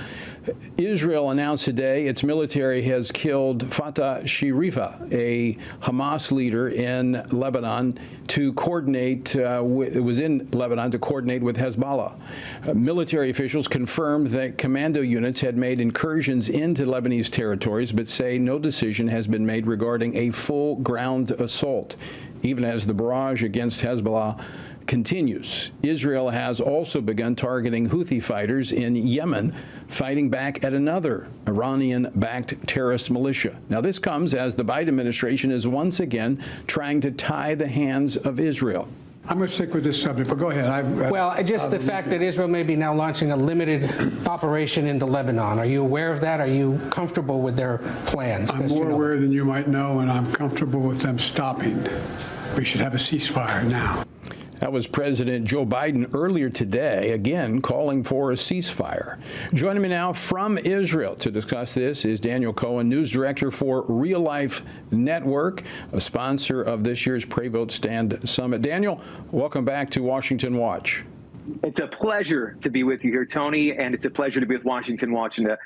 Israel announced today its military has killed Fatah Shirifa, a Hamas leader in Lebanon, to coordinate with Hezbollah. Military officials confirmed that commando units had made incursions into Lebanese territories, but say no decision has been made regarding a full ground assault, even as the barrage against Hezbollah continues. Israel has also begun targeting Houthi fighters in Yemen, fighting back at another Iranian-backed terrorist militia. Now, this comes as the Biden administration is once again trying to tie the hands of Israel. I'm going to stick with this subject, but go ahead. Well, just the fact that Israel may be now launching a limited operation into Lebanon. Are you aware of that? Are you comfortable with their plans? I'm more aware than you might know, and I'm comfortable with them stopping. We should have a ceasefire now. That was President Joe Biden earlier today, again calling for a ceasefire. Joining me now from Israel to discuss this is Daniel Cohen, news director for Real Life Network, a sponsor of this year's Pray Vote Stand Summit. Daniel, welcome back to Washington Watch. It's a pleasure to be with you here, Tony, and it's a pleasure to be with Washington Watch, and the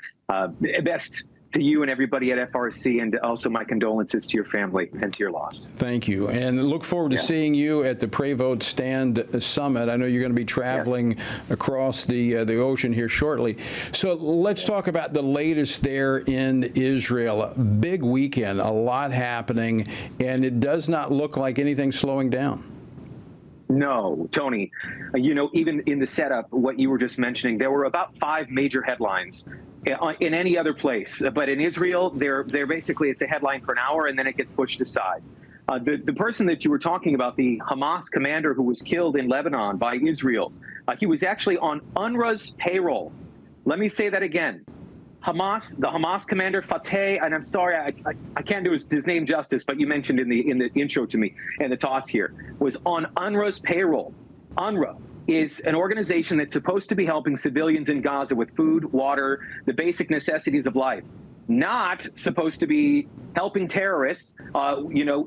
best to you and everybody at FRC, and also my condolences to your family and to your loss. Thank you, and look forward to seeing you at the Pray Vote Stand Summit. I know you're going to be traveling across the ocean here shortly. So let's talk about the latest there in Israel. Big weekend, a lot happening, and it does not look like anything's slowing down. No, Tony, even in the setup, what you were just mentioning, there were about 5 major headlines in any other place. But in Israel, they're basically, it's a headline for an hour and then it gets pushed aside. The person that you were talking about, the Hamas commander who was killed in Lebanon by Israel, he was actually on UNRWA's payroll. Let me say that again. The Hamas commander, Fateh, and I'm sorry, I can't do his name justice, but you mentioned in the intro to me and the toss here, was on UNRWA's payroll. UNRWA is an organization that's supposed to be helping civilians in Gaza with food, water, the basic necessities of life. Not supposed to be helping terrorists.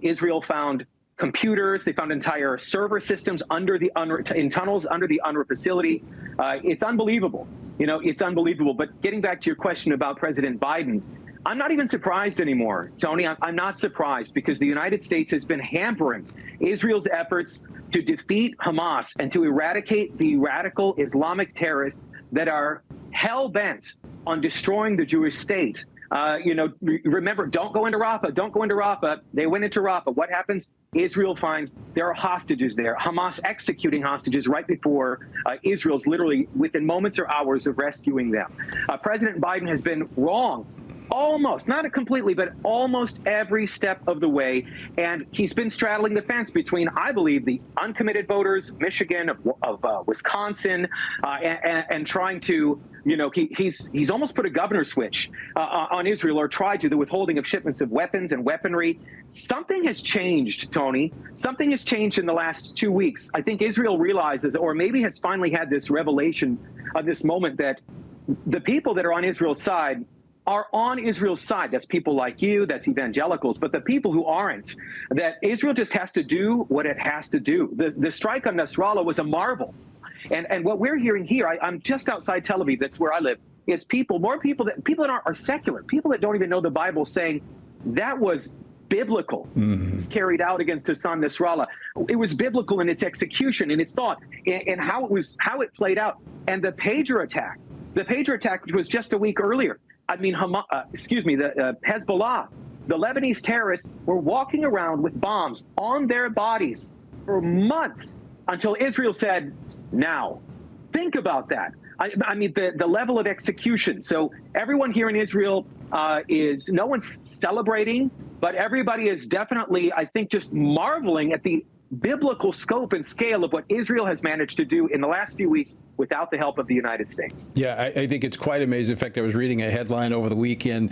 Israel found computers, they found entire server systems in tunnels under the UNRWA facility. It's unbelievable. It's unbelievable. But getting back to your question about President Biden, I'm not even surprised anymore, Tony. I'm not surprised because the United States has been hampering Israel's efforts to defeat Hamas and to eradicate the radical Islamic terrorists that are hell-bent on destroying the Jewish state. Remember, don't go into Rafah. Don't go into Rafah. They went into Rafah. What happens? Israel finds there are hostages there. Hamas executing hostages right before Israel's literally within moments or hours of rescuing them. President Biden has been wrong. Almost, not completely, but almost every step of the way. And he's been straddling the fence between, I believe, the uncommitted voters, Michigan, of Wisconsin, and trying to, he's almost put a governor switch on Israel, or tried to, the withholding of shipments of weapons and weaponry. Something has changed, Tony. Something has changed in the last 2 weeks. I think Israel realizes, or maybe has finally had this revelation of this moment, that the people that are on Israel's side are on Israel's side. That's people like you, that's evangelicals, but the people who aren't, that Israel just has to do what it has to do. The strike on Nasrallah was a marvel. And what we're hearing here, I'm just outside Tel Aviv, that's where I live, is more people that are secular, people that don't even know the Bible, saying that was biblical. It's carried out against Hassan Nasrallah. It was biblical in its execution, in its thought, and how it played out. And the pager attack, which was just a week earlier. I mean, the Hezbollah, the Lebanese terrorists were walking around with bombs on their bodies for months until Israel said, now. Think about that. I mean, the level of execution. So everyone here in Israel no one's celebrating, but everybody is definitely, I think, just marveling at the biblical scope and scale of what Israel has managed to do in the last few weeks without the help of the United States. Yeah, I think it's quite amazing. In fact, I was reading a headline over the weekend,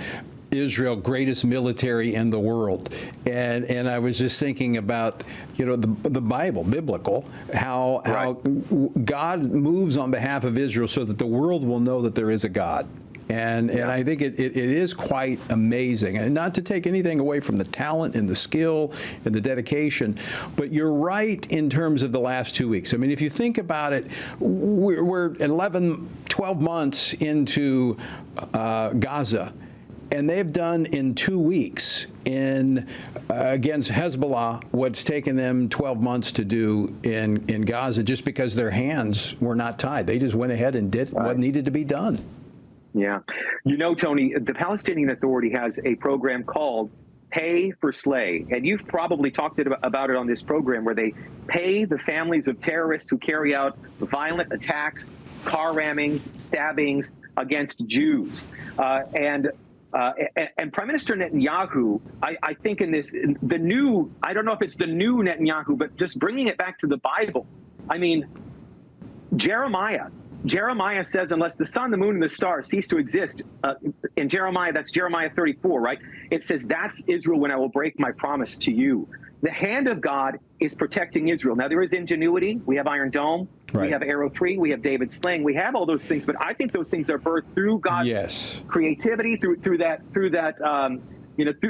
Israel, greatest military in the world. And I was just thinking about, the Bible, biblical, how God moves on behalf of Israel so that the world will know that there is a God. And I think it is quite amazing. And not to take anything away from the talent and the skill and the dedication, but you're right in terms of the last 2 weeks. I mean, if you think about it, we're 11, 12 months into Gaza. And they've done in 2 weeks against Hezbollah what's taken them 12 months to do in Gaza, just because their hands were not tied. They just went ahead and did what needed to be done. Yeah. Tony, the Palestinian Authority has a program called Pay for Slay. And you've probably talked about it on this program, where they pay the families of terrorists who carry out violent attacks, car rammings, stabbings against Jews. And Prime Minister Netanyahu, I think I don't know if it's the new Netanyahu, but just bringing it back to the Bible. I mean, Jeremiah says, unless the sun, the moon, and the stars cease to exist, in Jeremiah, that's Jeremiah 34, right? It says, that's Israel when I will break my promise to you. The hand of God is protecting Israel. Now, there is ingenuity. We have Iron Dome. Right. We have Arrow 3. We have David's Sling. We have all those things, but I think those things are birthed through God's creativity, through that.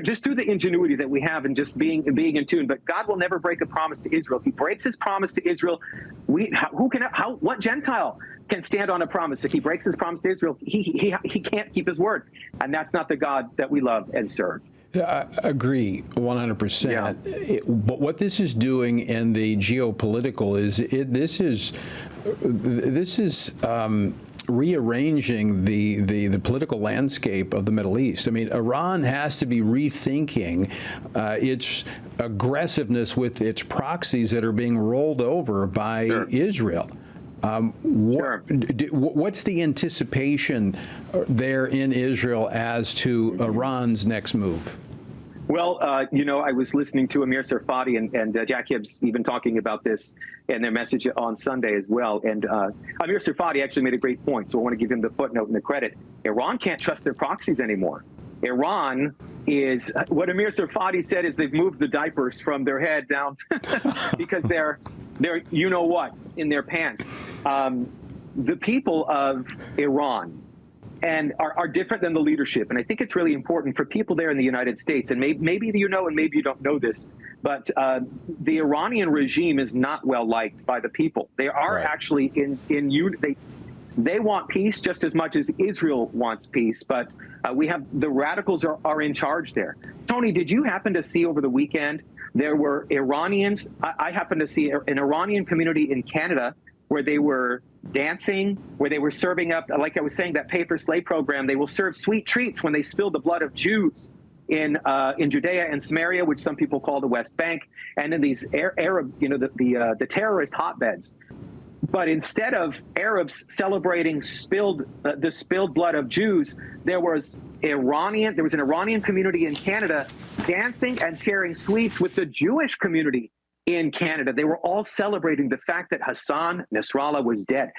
Just through the ingenuity that we have and just being in tune. But God will never break a promise to Israel. If he breaks his promise to Israel, what Gentile can stand on a promise? If he breaks his promise to Israel, he can't keep his word. And that's not the God that we love and serve. I agree 100%. Yeah. But what this is doing in the geopolitical this is rearranging the political landscape of the Middle East. I mean, Iran has to be rethinking its aggressiveness with its proxies that are being rolled over by Israel. What's the anticipation there in Israel as to Iran's next move? Well, I was listening to Amir Sarfati and Jack Hibbs even talking about this in their message on Sunday as well. And Amir Sarfati actually made a great point, so I want to give him the footnote and the credit. Iran can't trust their proxies anymore. Iran is, what Amir Sarfati said is they've moved the diapers from their head down because they're you-know-what in their pants. The people of Iran and are different than the leadership. And I think it's really important for people there in the United States, and maybe you know and maybe you don't know this, but the Iranian regime is not well liked by the people. They are actually they want peace just as much as Israel wants peace, but we have the radicals are in charge there. Tony, did you happen to see over the weekend there were Iranians? I happened to see an Iranian community in Canada where they were dancing, where they were serving up, like I was saying, that Pay for Slay program. They will serve sweet treats when they spill the blood of Jews in Judea and Samaria, which some people call the West Bank, and in these Arab, the terrorist hotbeds. But instead of Arabs celebrating the spilled blood of Jews, there was an Iranian community in Canada dancing and sharing sweets with the Jewish community in Canada. They were all celebrating the fact that Hassan Nasrallah was dead,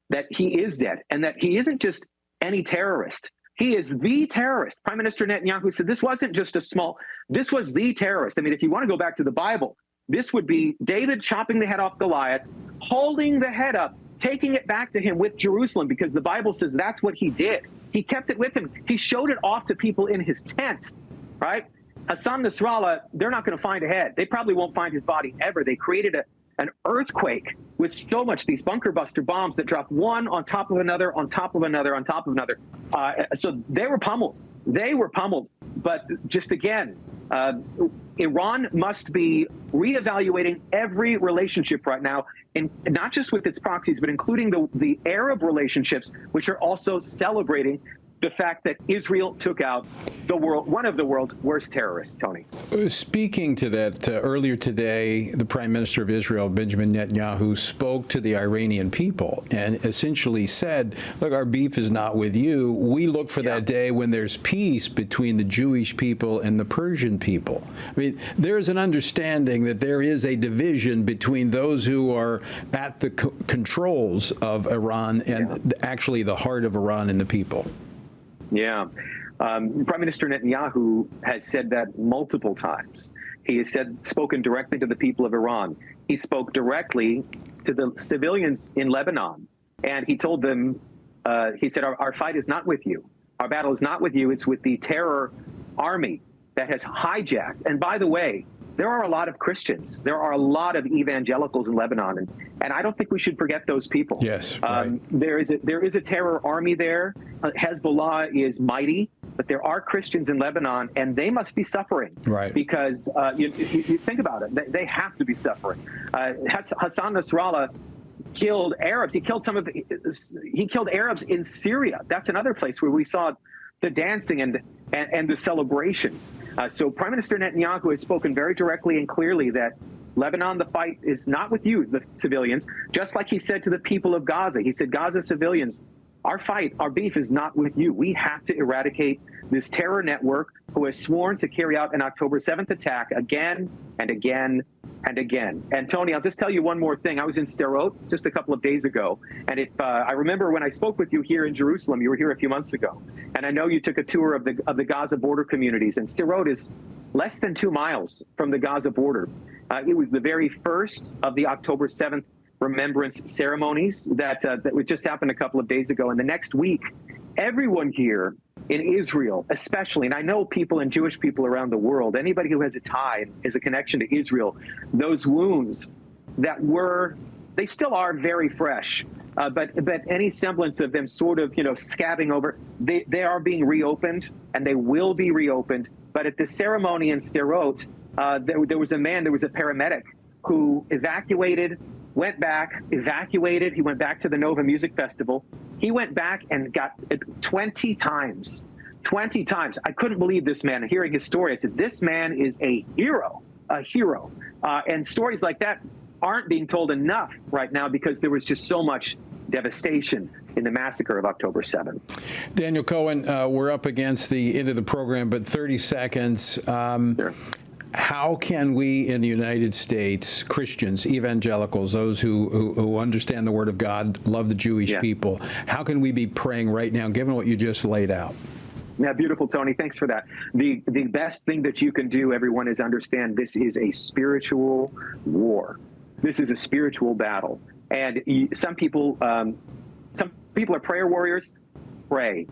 that he is dead, and that he isn't just any terrorist. He is the terrorist. Prime Minister Netanyahu said this wasn't just this was the terrorist. I mean, if you want to go back to the Bible, this would be David chopping the head off Goliath, holding the head up, taking it back to him with Jerusalem, because the Bible says that's what he did. He kept it with him. He showed it off to people in his tent, right? Hassan Nasrallah, they're not going to find a head. They probably won't find his body ever. They created an earthquake with so much, these bunker buster bombs that dropped one on top of another, on top of another, on top of another. So they were pummeled. But just again, Iran must be reevaluating every relationship right now, and not just with its proxies, but including the Arab relationships, which are also celebrating the fact that Israel took out one of the world's worst terrorists, Tony. Speaking to that, earlier today, the Prime Minister of Israel, Benjamin Netanyahu, spoke to the Iranian people and essentially said, look, our beef is not with you. We look for that day when there's peace between the Jewish people and the Persian people. I mean, there's an understanding that there is a division between those who are at the controls of Iran and actually the heart of Iran and the people. Yeah. Prime Minister Netanyahu has said that multiple times. He has spoken directly to the people of Iran. He spoke directly to the civilians in Lebanon. And he told them, he said, our fight is not with you. Our battle is not with you. It's with the terror army that has hijacked. And by the way, there are a lot of Christians. There are a lot of evangelicals in Lebanon. And I don't think we should forget those people. Yes. Right. There is a terror army there. Hezbollah is mighty, but there are Christians in Lebanon, and they must be suffering. Right. Because you think about it, they have to be suffering. Hassan Nasrallah killed Arabs. He killed Arabs in Syria. That's another place where we saw the dancing and the celebrations. So Prime Minister Netanyahu has spoken very directly and clearly that Lebanon, the fight is not with you, the civilians, just like he said to the people of Gaza. He said, Gaza civilians, our beef is not with you. We have to eradicate this terror network who has sworn to carry out an October 7th attack again and again and again. And Tony, I'll just tell you one more thing. I was in Sderot just a couple of days ago. And I remember when I spoke with you here in Jerusalem, you were here a few months ago. And I know you took a tour of the Gaza border communities. And Sderot is less than 2 miles from the Gaza border. It was the very first of the October 7th remembrance ceremonies that just happened a couple of days ago. And the next week, everyone here in Israel, especially, and I know people and Jewish people around the world, anybody who has a tie, has a connection to Israel, those wounds that they still are very fresh, but any semblance of them sort of, scabbing over, they are being reopened, and they will be reopened. But at the ceremony in Sderot, there was a paramedic who went back, evacuated. He went back to the Nova Music Festival. He went back and got 20 times. 20 times. I couldn't believe this man. Hearing his story, I said, this man is a hero. And stories like that aren't being told enough right now because there was just so much devastation in the massacre of October 7th. Daniel Cohen, we're up against the end of the program, but 30 seconds. Sure. How can we in the United States, Christians, evangelicals, those who understand the Word of God, love the Jewish people, how can we be praying right now, given what you just laid out? Yeah, beautiful, Tony. Thanks for that. The best thing that you can do, everyone, is understand this is a spiritual war. This is a spiritual battle. And some people are prayer warriors. Pray.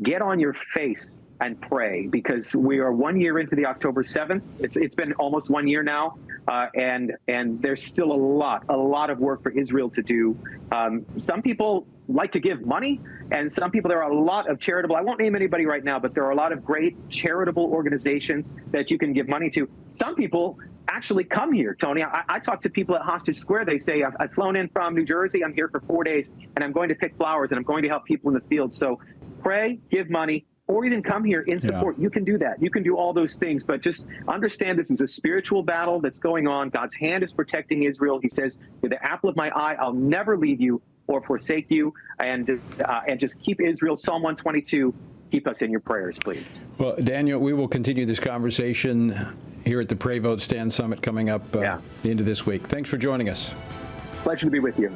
Get on your face and pray, because we are 1 year into the October 7th. It's been almost 1 year now, and there's still a lot of work for Israel to do. Some people like to give money, and some people, there are a lot of charitable, I won't name anybody right now, but there are a lot of great charitable organizations that you can give money to. Some people actually come here, Tony. I talk to people at Hostage Square. They say, I've flown in from New Jersey. I'm here for 4 days, and I'm going to pick flowers, and I'm going to help people in the field. So pray, give money, or even come here in support. You can do that. You can do all those things, but just understand this is a spiritual battle that's going on. God's hand is protecting Israel. He says, with the apple of my eye, I'll never leave you or forsake you. And just keep Israel. Psalm 122, keep us in your prayers, please. Well, Daniel, we will continue this conversation here at the Pray Vote Stand Summit coming up the end of this week. Thanks for joining us. Pleasure to be with you.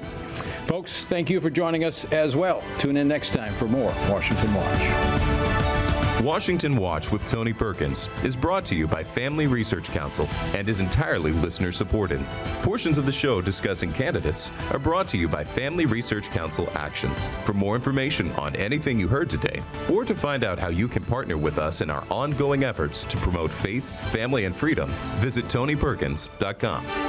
Folks, thank you for joining us as well. Tune in next time for more Washington Watch. Washington Watch with Tony Perkins is brought to you by Family Research Council and is entirely listener-supported. Portions of the show discussing candidates are brought to you by Family Research Council Action. For more information on anything you heard today, or to find out how you can partner with us in our ongoing efforts to promote faith, family, and freedom, visit TonyPerkins.com.